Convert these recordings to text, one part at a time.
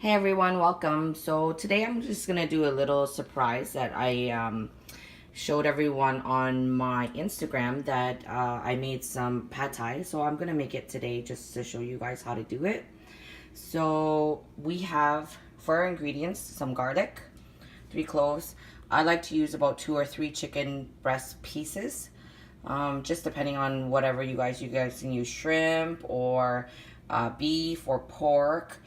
Hey everyone, welcome. So today I'm just gonna do a little surprise that I showed everyone on my Instagram that I made some pad thai. So I'm gonna make it today just to show you guys how to do it. So we have for our ingredients some garlic, 3 cloves. I like to use about 2 or 3 chicken breast pieces. Just depending on whatever you guys can use shrimp or beef or pork.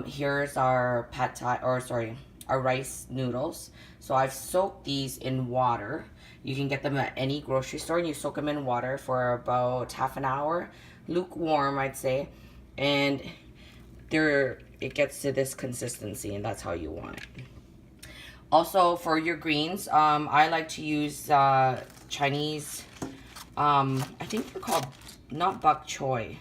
Here's our pad thai, or sorry, our rice noodles. So I've soaked these in water. You can get them at any grocery store, and you soak them in water for about half an hour, lukewarm, I'd say, and it gets to this consistency, and that's how you want it. Also, for your greens, I like to use Chinese. I think they're called not bok choy.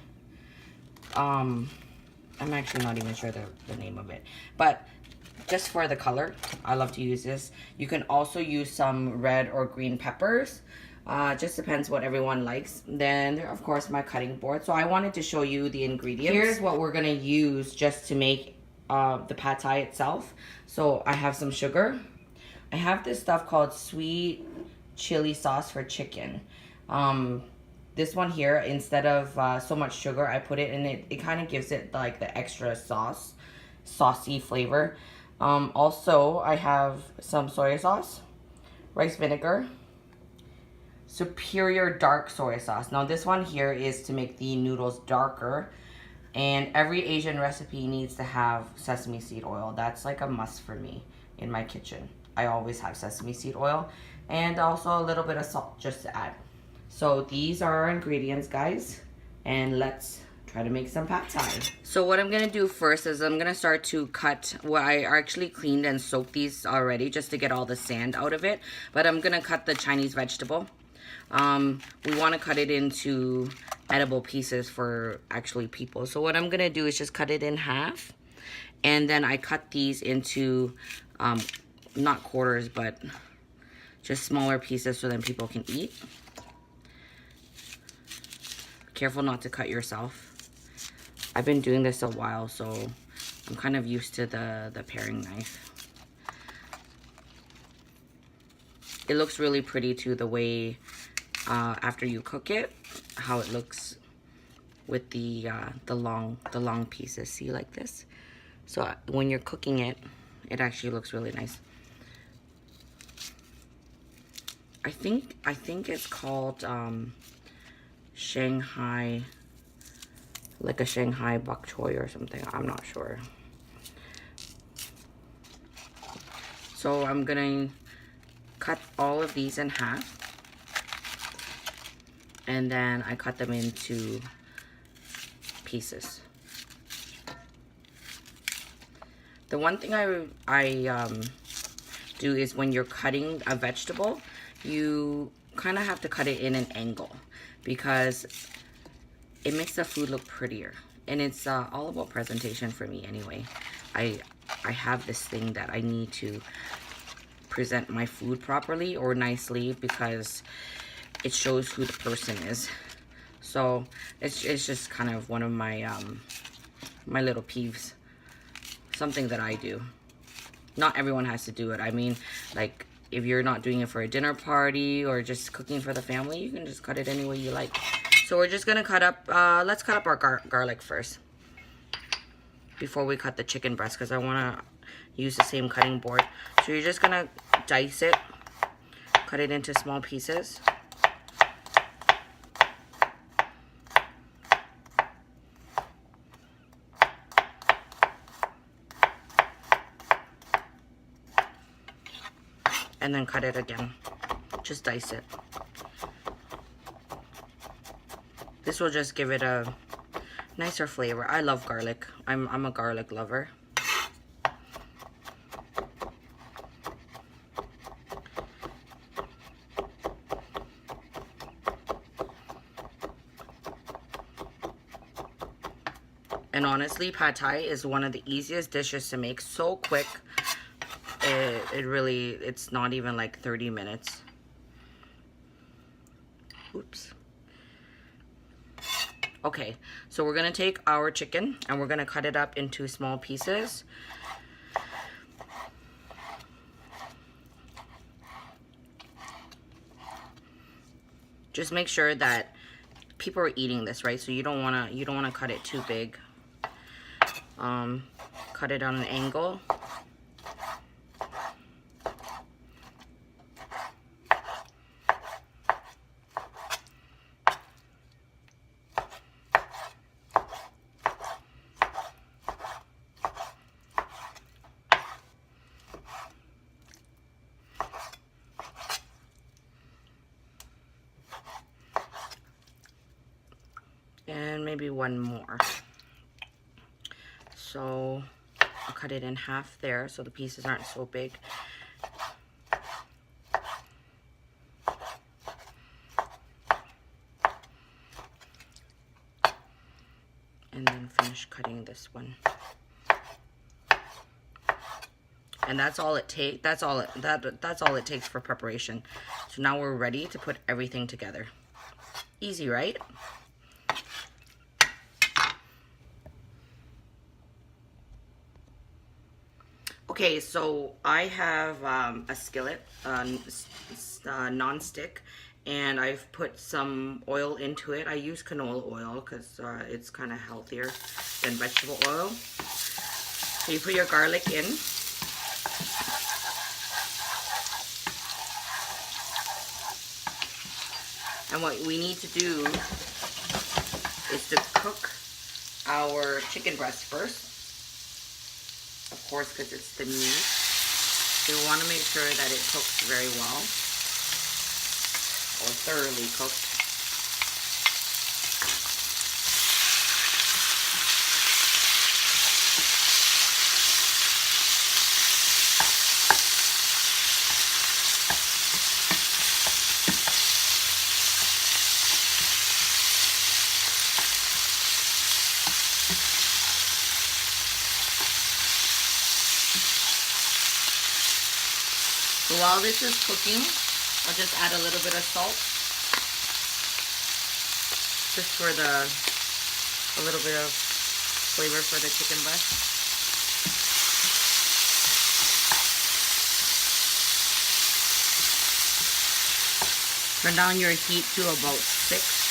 I'm actually not even sure the name of it, but just for the color, I love to use this. You can also use some red or green peppers. Just depends what everyone likes. Then there, of course, my cutting board. So I wanted to show you the ingredients. Here's what we're gonna use just to make the pad thai itself. So I have some sugar. I have this stuff called sweet chili sauce for chicken. This one here, instead of so much sugar, I put it in it. It kind of gives it like the extra saucy flavor. Also, I have some soy sauce, rice vinegar, superior dark soy sauce. Now this one here is to make the noodles darker, and every Asian recipe needs to have sesame seed oil. That's like a must for me in my kitchen. I always have sesame seed oil, and also a little bit of salt just to add. So these are our ingredients, guys, and let's try to make some pad thai. So what I'm gonna do first is I'm gonna start to cut. Well, I actually cleaned and soaked these already just to get all the sand out of it, but I'm gonna cut the Chinese vegetable. We want to cut it into edible pieces for actually people. So what I'm gonna do is just cut it in half, and then I cut these into not quarters, but just smaller pieces so then people can eat. Careful not to cut yourself. I've been doing this a while, so I'm kind of used to the paring knife. It looks really pretty too, the way after you cook it, how it looks with the long pieces. See, like this. So when you're cooking it, it actually looks really nice. I think it's called Shanghai, like a Shanghai bok choy or something. I'm not sure. So I'm gonna cut all of these in half, and then I cut them into pieces. The one thing I do is when you're cutting a vegetable, you kind of have to cut it in an angle, because it makes the food look prettier, and it's all about presentation for me anyway. I have this thing that I need to present my food properly or nicely, because it shows who the person is. So it's just kind of one of my my little peeves, something that I do. Not everyone has to do it. I mean, like, if you're not doing it for a dinner party or just cooking for the family, you can just cut it any way you like. So we're just gonna cut up, let's cut up our garlic first before we cut the chicken breast, because I wanna use the same cutting board. So you're just gonna dice it, cut it into small pieces. And then cut it again. Just dice it. This will just give it a nicer flavor. I love garlic. I'm a garlic lover. And honestly, pad thai is one of the easiest dishes to make. So quick. It's not even like 30 minutes. Oops. Okay, so we're gonna take our chicken and we're gonna cut it up into small pieces. Just make sure that people are eating this, right? So you don't wanna cut it too big. Cut it on an angle. And maybe one more. So I'll cut it in half there so the pieces aren't so big. And then finish cutting this one. And that's all it takes. That's all it takes for preparation. So now we're ready to put everything together. Easy, right? Okay, so I have a skillet, non-stick, and I've put some oil into it. I use canola oil because it's kind of healthier than vegetable oil. So you put your garlic in. And what we need to do is to cook our chicken breast first. Of course, because it's the meat. So we want to make sure that it cooks very well, or thoroughly cooked. So while this is cooking, I'll just add a little bit of salt, just for a little bit of flavor for the chicken breast. Turn down your heat to about 6.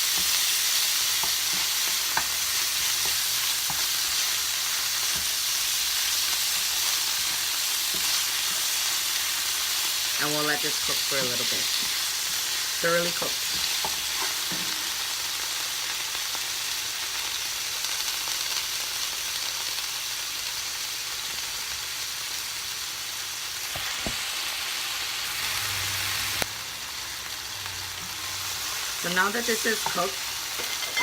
And we'll let this cook for a little bit. Thoroughly cooked. So now that this is cooked,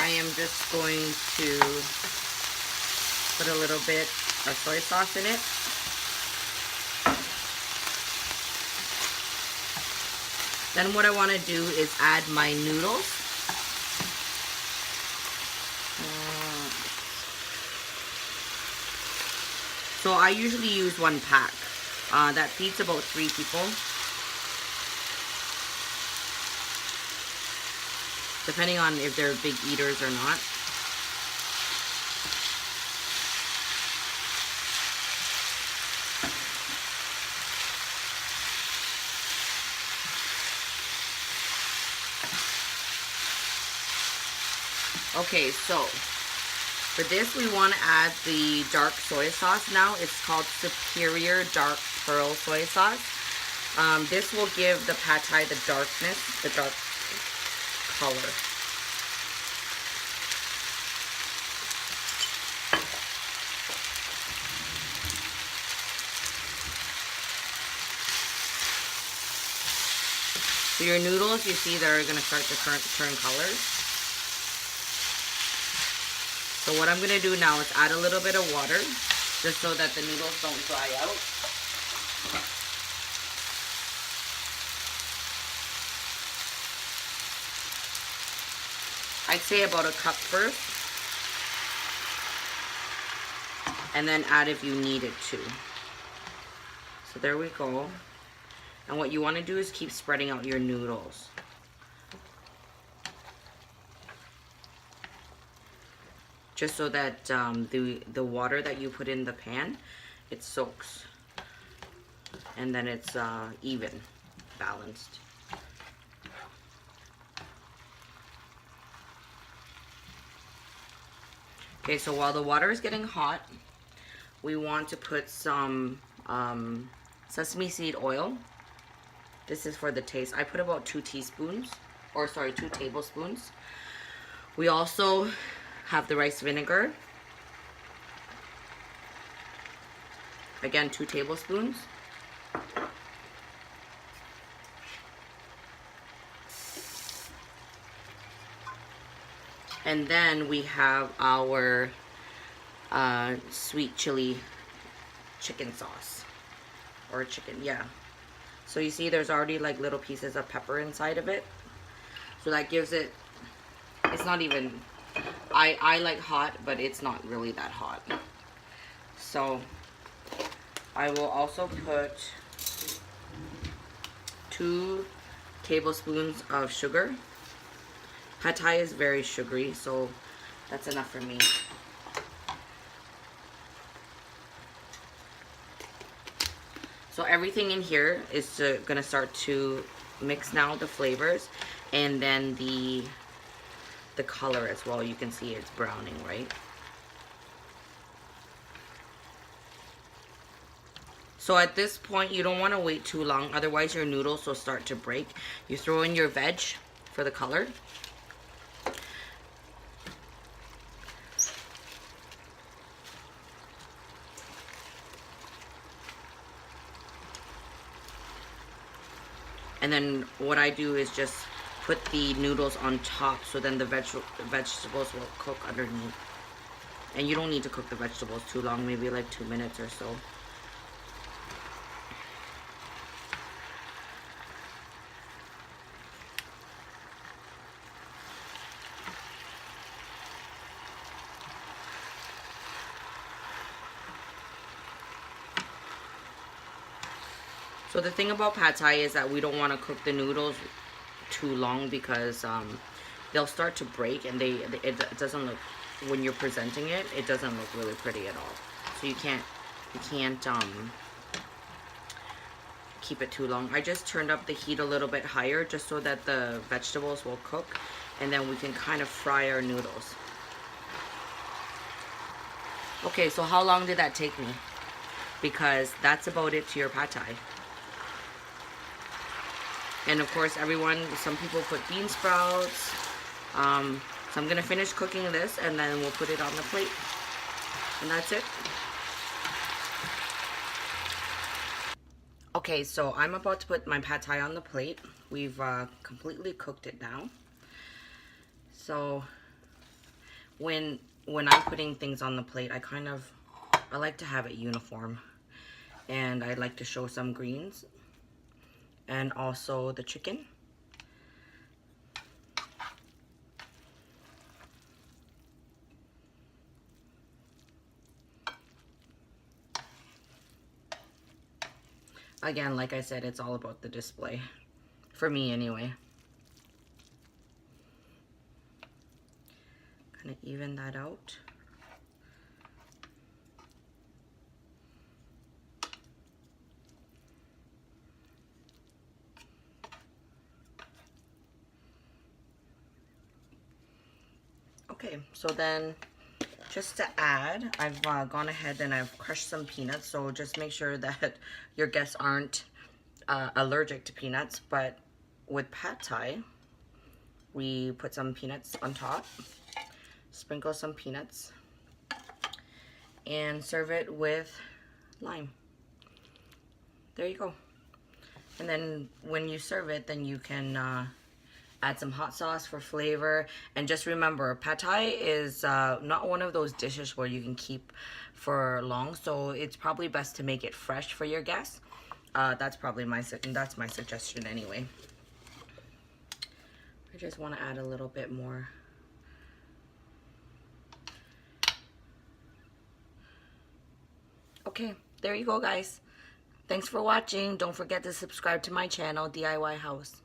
I am just going to put a little bit of soy sauce in it. Then what I want to do is add my noodles. So I usually use 1 pack. That feeds about 3 people. Depending on if they're big eaters or not. Okay, so for this we want to add the dark soy sauce now. It's called Superior Dark Pearl Soy Sauce. This will give the pad thai the darkness, the dark color. So your noodles, you see, they're going to start to turn colors. So what I'm going to do now is add a little bit of water, just so that the noodles don't dry out. I'd say about 1 cup first, and then add if you need it to. So there we go. And what you want to do is keep spreading out your noodles. just so that the water that you put in the pan, it soaks, and then it's even, balanced. Okay, so while the water is getting hot, we want to put some sesame seed oil. This is for the taste. I put about 2 tablespoons. We also have the rice vinegar. Again, 2 tablespoons. And then we have our sweet chili chicken sauce. Or chicken, yeah. So you see there's already like little pieces of pepper inside of it. So that gives it, it's not even, I like hot, but it's not really that hot. So I will also put 2 tablespoons of sugar. Pad Thai is very sugary, so that's enough for me. So everything in here is gonna start to mix now, the flavors, and then the color as well. You can see it's browning, right? So at this point, you don't want to wait too long, otherwise your noodles will start to break. You throw in your veg for the color. And then what I do is just put the noodles on top, so then the vegetables will cook underneath. And you don't need to cook the vegetables too long, maybe like 2 minutes or so. So the thing about Pad Thai is that we don't want to cook the noodles too long, because they'll start to break, and it doesn't look, when you're presenting it, it doesn't look really pretty at all. So you can't keep it too long. I just turned up the heat a little bit higher just so that the vegetables will cook, and then we can kind of fry our noodles. Okay, so how long did that take me? Because that's about it to your Pad Thai. And of course, some people put bean sprouts. So I'm gonna finish cooking this, and then we'll put it on the plate. And that's it. Okay, so I'm about to put my Pad Thai on the plate. We've completely cooked it now. So when I'm putting things on the plate, I like to have it uniform. And I like to show some greens. And also the chicken. Again, like I said, it's all about the display. For me, anyway. Kind of even that out. Okay, so then just to add, I've gone ahead and I've crushed some peanuts. So just make sure that your guests aren't allergic to peanuts. But with Pad Thai, we put some peanuts on top, sprinkle some peanuts, and serve it with lime. There you go. And then when you serve it, then you can add some hot sauce for flavor. And just remember, Pad Thai is not one of those dishes where you can keep for long, so it's probably best to make it fresh for your guests. That's probably my suggestion anyway. I just want to add a little bit more. Okay, there you go, guys. Thanks for watching. Don't forget to subscribe to my channel, DIY House.